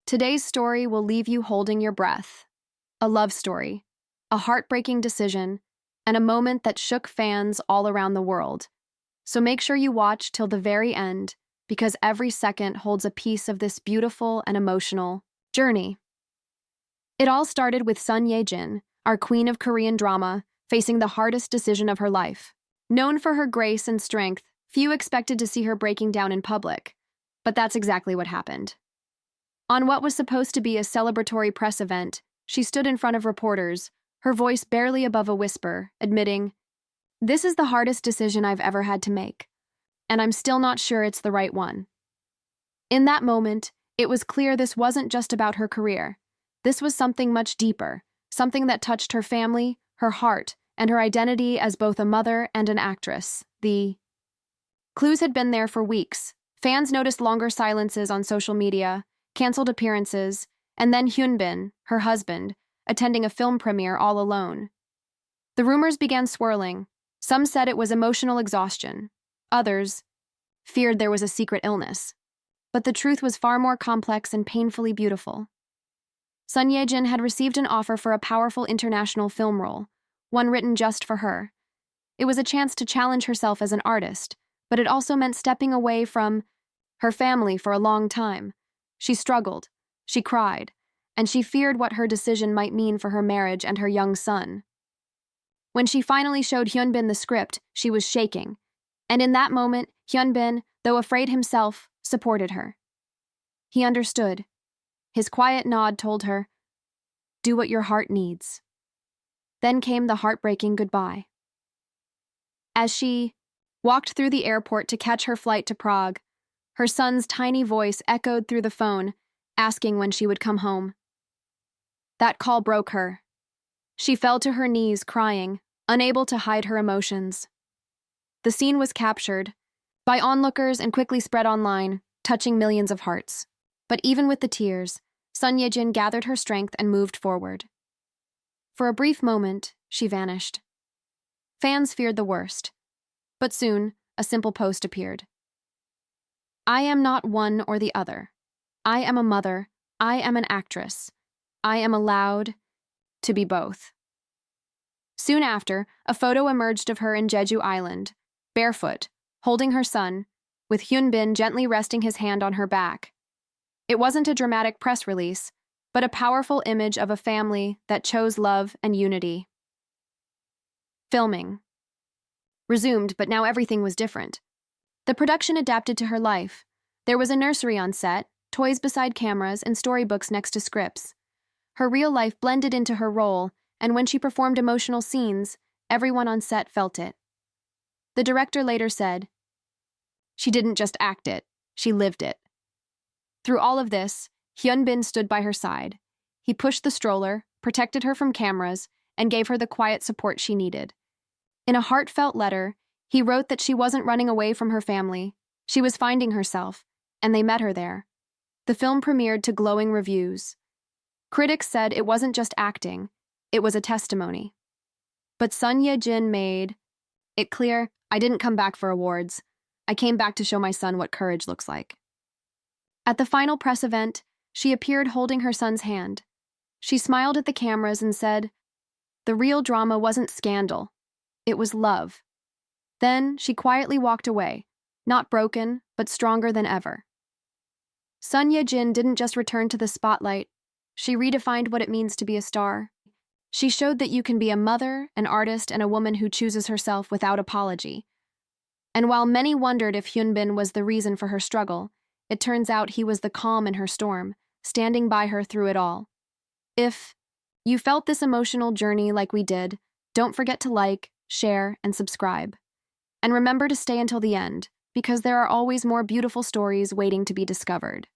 Today's story will leave you holding your breath. A love story, a heartbreaking decision, and a moment that shook fans all around the world. So make sure you watch till the very end, because every second holds a piece of this beautiful and emotional journey. It all started with Son Ye-Jin, our queen of Korean drama, facing the hardest decision of her life. Known for her grace and strength, few expected to see her breaking down in public, but that's exactly what happened. On what was supposed to be a celebratory press event, she stood in front of reporters, her voice barely above a whisper, admitting, "This is the hardest decision I've ever had to make, and I'm still not sure it's the right one." In that moment, it was clear this wasn't just about her career. This was something much deeper, something that touched her family, her heart, and her identity as both a mother and an actress. The clues had been there for weeks. Fans noticed longer silences on social media, canceled appearances, and then Hyun, her husband, attending a film premiere all alone. The rumors began swirling. Some said it was emotional exhaustion. Others feared there was a secret illness. But the truth was far more complex and painfully beautiful. Son Ye-Jin had received an offer for a powerful international film role, one written just for her. It was a chance to challenge herself as an artist, but it also meant stepping away from her family for a long time. She struggled, she cried, and she feared what her decision might mean for her marriage and her young son. When she finally showed Hyun the script, she was shaking, and in that moment, Hyun, though afraid himself, supported her. He understood. His quiet nod told her, "Do what your heart needs." Then came the heartbreaking goodbye. As she walked through the airport to catch her flight to Prague, her son's tiny voice echoed through the phone, asking when she would come home. That call broke her. She fell to her knees, crying, unable to hide her emotions. The scene was captured by onlookers and quickly spread online, touching millions of hearts. But even with the tears, Son Ye-Jin gathered her strength and moved forward. For a brief moment, she vanished. Fans feared the worst. But soon, a simple post appeared. "I am not one or the other. I am a mother. I am an actress. I am allowed to be both." Soon after, a photo emerged of her in Jeju Island, barefoot, holding her son, with Hyun gently resting his hand on her back. It wasn't a dramatic press release, but a powerful image of a family that chose love and unity. Filming resumed, but now everything was different. The production adapted to her life. There was a nursery on set, toys beside cameras, and storybooks next to scripts. Her real life blended into her role, and when she performed emotional scenes, everyone on set felt it. The director later said, "She didn't just act it, she lived it." Through all of this, Hyun stood by her side. He pushed the stroller, protected her from cameras, and gave her the quiet support she needed. In a heartfelt letter, he wrote that she wasn't running away from her family. She was finding herself, and they met her there. The film premiered to glowing reviews. Critics said it wasn't just acting, it was a testimony. But Son Ye-Jin made it clear, "I didn't come back for awards. I came back to show my son what courage looks like." At the final press event, she appeared holding her son's hand. She smiled at the cameras and said, "The real drama wasn't scandal. It was love." Then she quietly walked away, not broken, but stronger than ever. Son Ye-Jin didn't just return to the spotlight. She redefined what it means to be a star. She showed that you can be a mother, an artist, and a woman who chooses herself without apology. And while many wondered if Hyun was the reason for her struggle, it turns out he was the calm in her storm, standing by her through it all. If you felt this emotional journey like we did, don't forget to like, share, and subscribe. And remember to stay until the end, because there are always more beautiful stories waiting to be discovered.